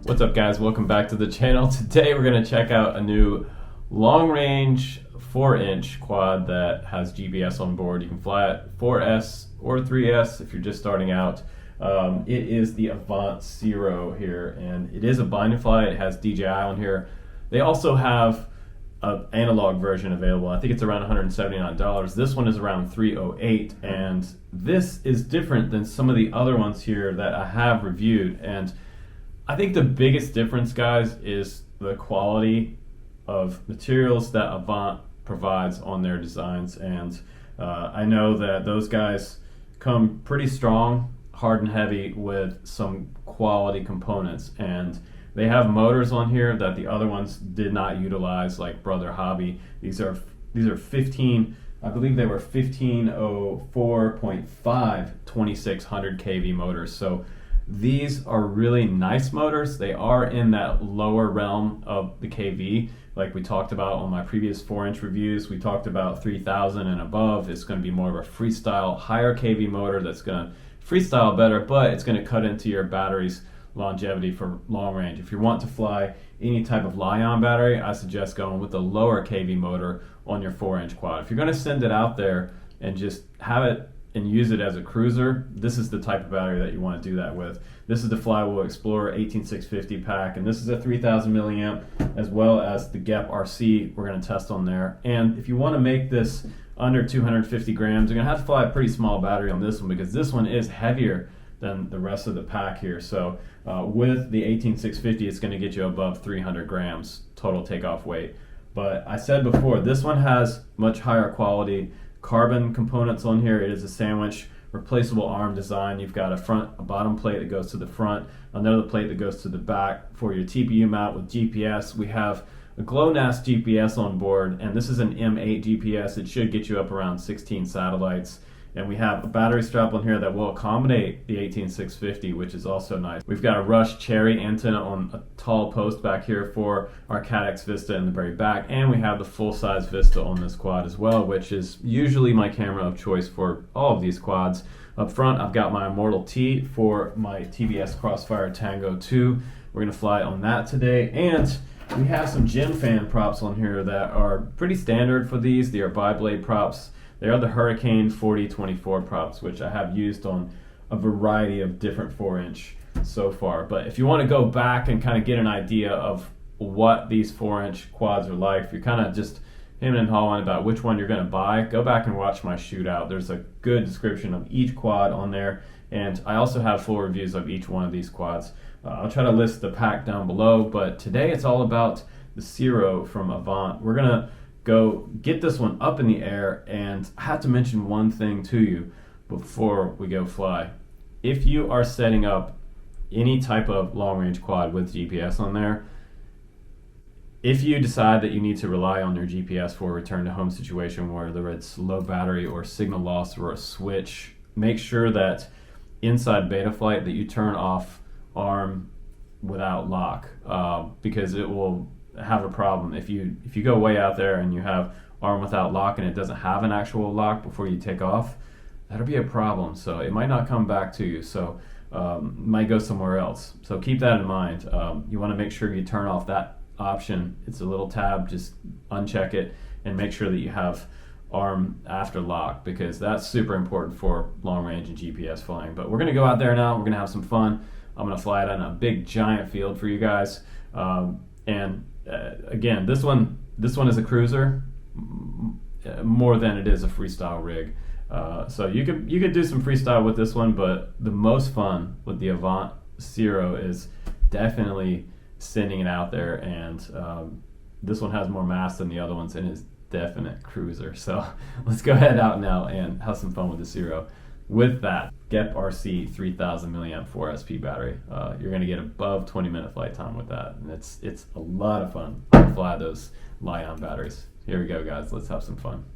What's up guys, welcome back to the channel. Today we're going to check out a new long range 4-inch quad that has GPS on board. You can fly it 4S or 3S if you're just starting out. It is the Avant CIRO here, and it is a bind and fly. It has DJI on here. They also have an analog version available. I think it's around $179. This one is around $308, and this is different than some of the other ones here that I have reviewed. And I think the biggest difference, guys, is the quality of materials that Avant provides on their designs. And I know that those guys come pretty strong, hard and heavy, with some quality components. And they have motors on here that the other ones did not utilize, like Brother Hobby. These are 15, I believe they were 1504.5 2600 kV motors. So these are really nice motors. They are in that lower realm of the kV, like we talked about on my previous 4-inch reviews. We talked about 3000 and above. It's going to be more of a freestyle, higher kV motor that's going to freestyle better, but it's going to cut into your battery's longevity for long range. If you want to fly any type of Li-ion battery, I suggest going with the lower kV motor on your 4-inch quad. If you're going to send it out there and just have it and use it as a cruiser, this is the type of battery that you want to do that with. This is the Flywheel Explorer 18650 pack, and this is a 3000 milliamp, as well as the GEP RC we're going to test on there. And if you want to make this under 250 grams, you're going to have to fly a pretty small battery on this one, because this one is heavier than the rest of the pack here. So with the 18650, it's going to get you above 300 grams total takeoff weight. But I said before, this one has much higher quality carbon components on here. It is a sandwich replaceable arm design. You've got a bottom plate that goes to the front, another plate that goes to the back for your TPU mount with GPS. We have a GLONASS GPS on board, and this is an M8 GPS. It should get you up around 16 satellites. And we have a battery strap on here that will accommodate the 18650, which is also nice. We've got a Rush Cherry antenna on a tall post back here for our CAT-X Vista in the very back, and we have the full-size Vista on this quad as well, which is usually my camera of choice for all of these quads. Up front, I've got my Immortal T for my TBS Crossfire Tango 2. We're going to fly on that today, and we have some Gem Fan props on here that are pretty standard for these. They are bi-blade props. They are the Hurricane 4024 props, which I have used on a variety of different 4-inch so far. But if you want to go back and kind of get an idea of what these 4-inch quads are like, if you're kind of just hemming and hawing about which one you're going to buy, go back and watch my shootout. There's a good description of each quad on there, and I also have full reviews of each one of these quads. I'll try to list the pack down below, but today it's all about the CIRO from Avant. We're going to go get this one up in the air, and I have to mention one thing to you before we go fly. If you are setting up any type of long-range quad with GPS on there, if you decide that you need to rely on your GPS for a return-to-home situation, whether it's low battery or signal loss or a switch, make sure that inside Betaflight that you turn off arm without lock, because it will have a problem. If you go way out there and you have arm without lock and it doesn't have an actual lock before you take off, that'll be a problem. So it might not come back to you. So might go somewhere else. So keep that in mind. You want to make sure you turn off that option. It's a little tab. Just uncheck it and make sure that you have arm after lock, because that's super important for long range and GPS flying. But we're going to go out there now. We're going to have some fun. I'm going to fly it on a big giant field for you guys. Again, this one is a cruiser more than it is a freestyle rig. So you could do some freestyle with this one, but the most fun with the Avant CIRO is definitely sending it out there. And this one has more mass than the other ones and is definite cruiser. So let's go ahead out now and have some fun with the CIRO. With that GEP RC 3000 milliamp 4SP battery, you're going to get above 20-minute flight time with that, and it's a lot of fun to fly those Li-ion batteries. Here we go, guys. Let's have some fun.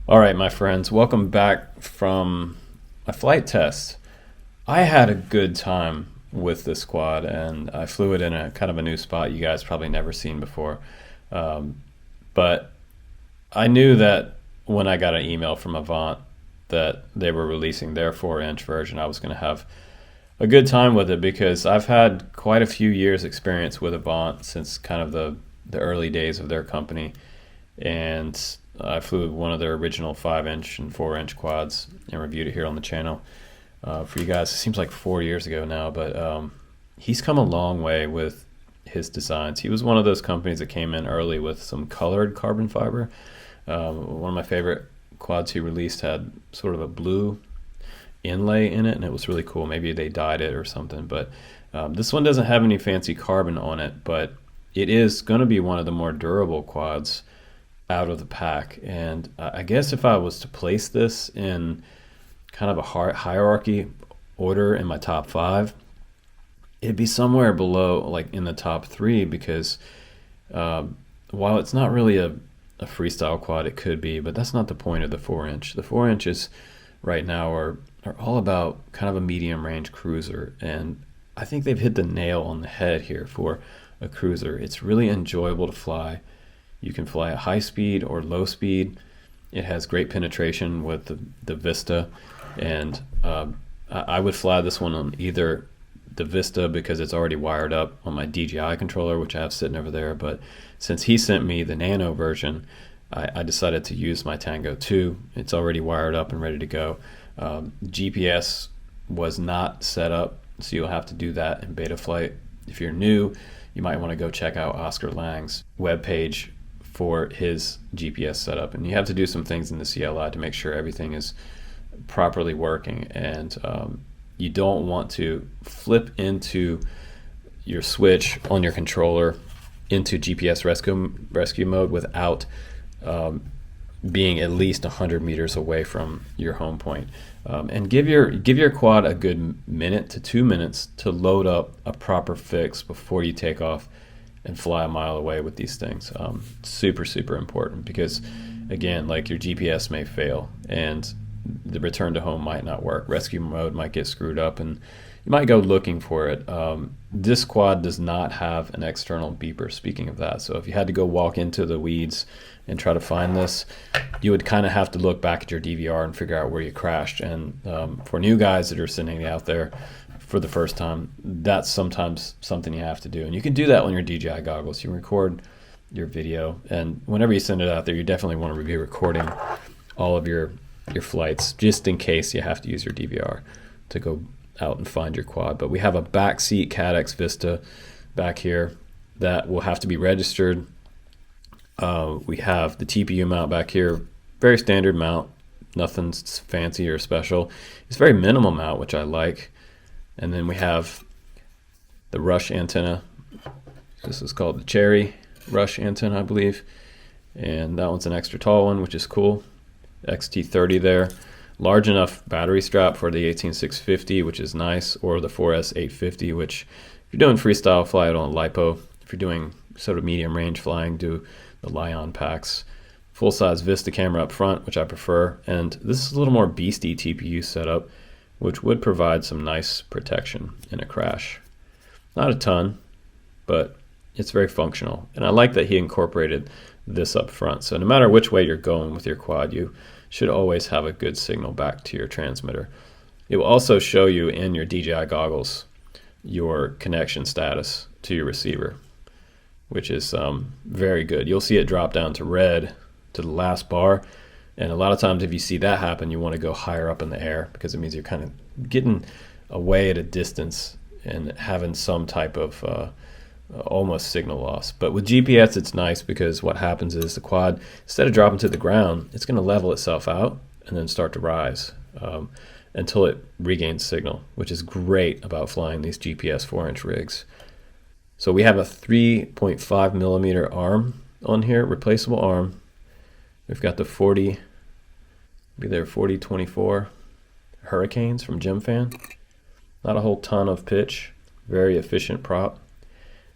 All right, my friends, welcome back from my flight test. I had a good time with this quad, and I flew it in a kind of a new spot you guys probably never seen before. But I knew that when I got an email from Avant that they were releasing their 4-inch version, I was going to have a good time with it, because I've had quite a few years experience with Avant since kind of the early days of their company. And I flew one of their original 5-inch and 4-inch quads and reviewed it here on the channel for you guys. It seems like 4 years ago now, but he's come a long way with his designs. He was one of those companies that came in early with some colored carbon fiber. One of my favorite quads he released had sort of a blue inlay in it, and it was really cool. Maybe they dyed it or something, but this one doesn't have any fancy carbon on it, but it is going to be one of the more durable quads out of the pack. And I guess if I was to place this in kind of a hierarchy order in my top 5, it'd be somewhere below, like in the top 3, because while it's not really a freestyle quad, it could be, but that's not the point of the 4-inch. The 4-inches right now are all about kind of a medium range cruiser, and I think they've hit the nail on the head here for a cruiser. It's really enjoyable to fly. You can fly at high speed or low speed. It has great penetration with the Vista, and I would fly this one on either the Vista because it's already wired up on my DJI controller, which I have sitting over there, but since he sent me the Nano version, I decided to use my Tango 2. It's already wired up and ready to go. GPS was not set up, so you'll have to do that in beta flight. If you're new, you might want to go check out Oscar Lang's webpage for his GPS setup, and you have to do some things in the CLI to make sure everything is properly working. And you don't want to flip into your switch on your controller into GPS rescue mode without being at least 100 meters away from your home point. And give your quad a good minute to 2 minutes to load up a proper fix before you take off and fly a mile away with these things. Super important, because again, like, your GPS may fail and the return to home might not work. Rescue mode might get screwed up and you might go looking for it. This quad does not have an external beeper, speaking of that. So if you had to go walk into the weeds and try to find this, you would kind of have to look back at your DVR and figure out where you crashed. And for new guys that are sitting out there for the first time, that's sometimes something you have to do. And you can do that on your DJI goggles. You record your video, and whenever you send it out there, you definitely want to be recording all of your flights, just in case you have to use your DVR to go out and find your quad. But we have a backseat CADX Vista back here that will have to be registered. We have the TPU mount back here, very standard mount, nothing fancy or special. It's very minimal mount, which I like. And then we have the Rush antenna. This is called the Cherry Rush antenna, I believe. And that one's an extra tall one, which is cool. XT30 there. Large enough battery strap for the 18650, which is nice, or the 4S850, which if you're doing freestyle, fly it on LiPo. If you're doing sort of medium range flying, do the Lion packs. Full-size Vista camera up front, which I prefer. And this is a little more beastie TPU setup, which would provide some nice protection in a crash. Not a ton, but it's very functional. And I like that he incorporated this up front. So no matter which way you're going with your quad, you should always have a good signal back to your transmitter. It will also show you in your DJI goggles your connection status to your receiver, which is very good. You'll see it drop down to red to the last bar. And a lot of times if you see that happen, you want to go higher up in the air, because it means you're kind of getting away at a distance and having some type of almost signal loss. But with GPS, it's nice, because what happens is the quad, instead of dropping to the ground, it's going to level itself out and then start to rise until it regains signal, which is great about flying these GPS 4-inch rigs. So we have a 3.5 millimeter arm on here, replaceable arm. We've got the 4024 Hurricanes from GemFan. Not a whole ton of pitch, very efficient prop.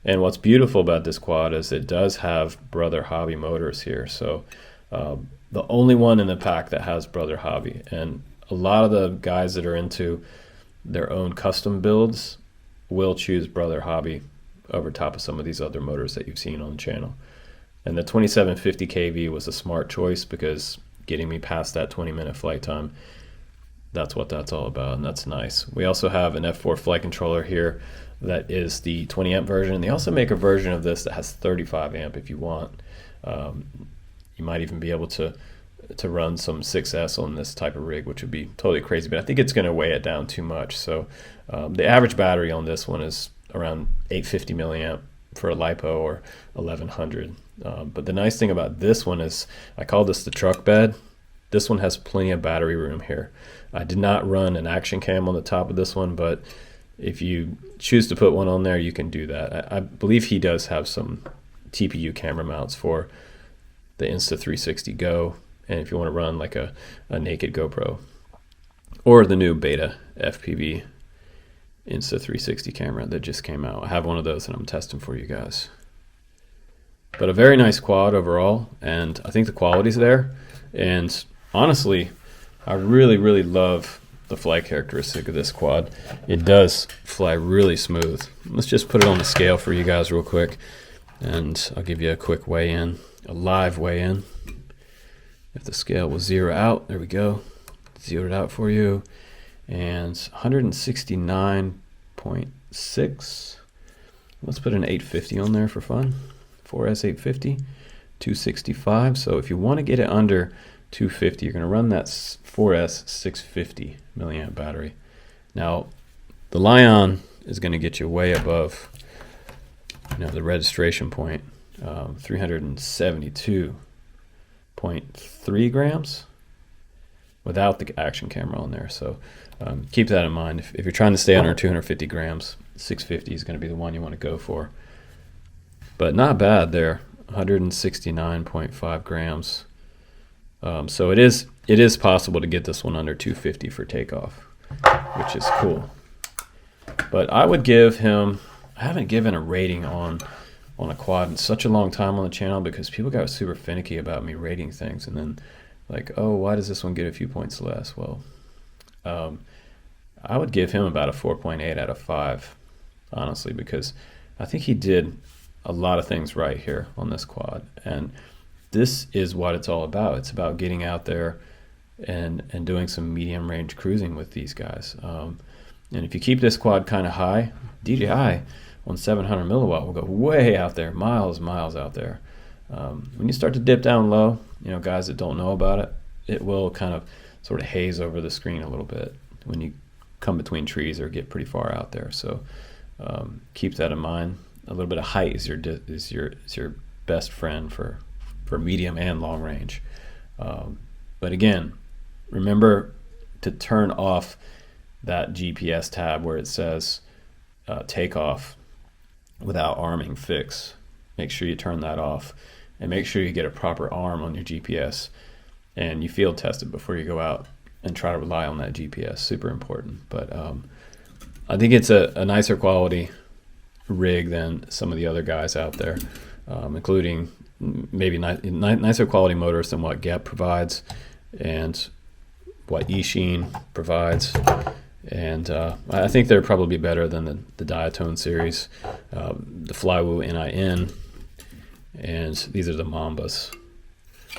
And what's beautiful about this quad is it does have Brother Hobby motors here. So the only one in the pack that has Brother Hobby. And a lot of the guys that are into their own custom builds will choose Brother Hobby over top of some of these other motors that you've seen on the channel. And the 2750 kV was a smart choice because getting me past that 20-minute flight time, that's what that's all about, and that's nice. We also have an F4 flight controller here that is the 20 amp version. They also make a version of this that has 35 amp if you want. You might even be able to run some 6S on this type of rig, which would be totally crazy, but I think it's going to weigh it down too much. So the average battery on this one is around 850 milliamp for a LiPo, or 1100. But the nice thing about this one is, I call this the truck bed. This one has plenty of battery room here. I did not run an action cam on the top of this one, but if you choose to put one on there, you can do that. I believe he does have some TPU camera mounts for the Insta360 Go, and if you want to run like a naked GoPro, or the new beta FPV Insta360 camera that just came out. I have one of those and I'm testing for you guys. But a very nice quad overall, and I think the quality's there. And honestly, I really love the flight characteristic of this quad. It does fly really smooth. Let's just put it on the scale for you guys real quick, and I'll give you a quick weigh-in, a live weigh-in. If the scale will zero out, there we go, zeroed out for you, and 169.6. Let's put an 850 on there for fun. 4S 850, 265. So if you want to get it under 250, you're going to run that 4S 650 milliamp battery. Now, the Lion is going to get you way above, the registration point, 372.3 grams without the action camera on there. So keep that in mind. If you're trying to stay under 250 grams, 650 is going to be the one you want to go for. But not bad there, 169.5 grams. So it is possible to get this one under 250 for takeoff, which is cool. But I would give him, I haven't given a rating on a quad in such a long time on the channel, because people got super finicky about me rating things, and then like, oh, why does this one get a few points less? Well, I would give him about a 4.8 out of 5, honestly, because I think he did a lot of things right here on this quad. And this is what it's all about. It's about getting out there and doing some medium range cruising with these guys. And if you keep this quad kind of high, DJI on 700 milliwatt will go way out there, miles out there. When you start to dip down low, guys that don't know about it, it will kind of sort of haze over the screen a little bit when you come between trees or get pretty far out there. So keep that in mind. A little bit of height is your best friend for medium and long range. But again, remember to turn off that GPS tab where it says takeoff without arming fix. Make sure you turn that off, and make sure you get a proper arm on your GPS, and you field test it before you go out and try to rely on that GPS. Super important. But I think it's a nicer quality rig than some of the other guys out there, including maybe nicer quality motors than what Gep provides and what Eachine provides. And I think they're probably better than the Diatone series, the Flywoo NIN, and these are the Mambas.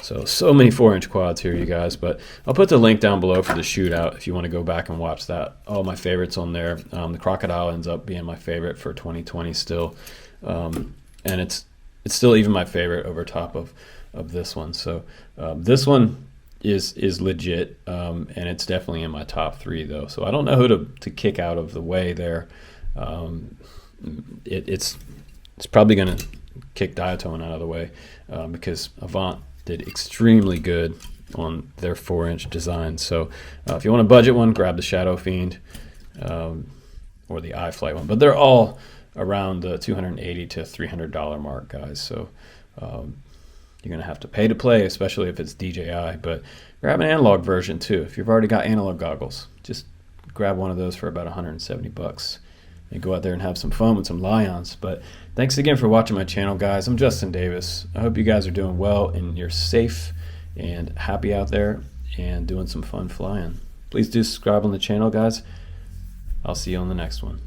So many 4-inch quads here, you guys. But I'll put the link down below for the shootout if you want to go back and watch that. All my favorites on there. The Crocodile ends up being my favorite for 2020 still, and it's still even my favorite over top of this one. So this one is legit, and it's definitely in my top 3 though. So I don't know who to kick out of the way there. It's probably going to kick Diatone out of the way, because Avant did extremely good on their 4-inch design. So if you want a budget one, grab the Shadow Fiend or the iFlight one. But they're all around the $280 to $300 mark, guys. So you're going to have to pay to play, especially if it's DJI. But grab an analog version too. If you've already got analog goggles, just grab one of those for about $170 and go out there and have some fun with some Lions. But thanks again for watching my channel, guys. I'm Justin Davis. I hope you guys are doing well and you're safe and happy out there and doing some fun flying. Please do subscribe on the channel, guys. I'll see you on the next one.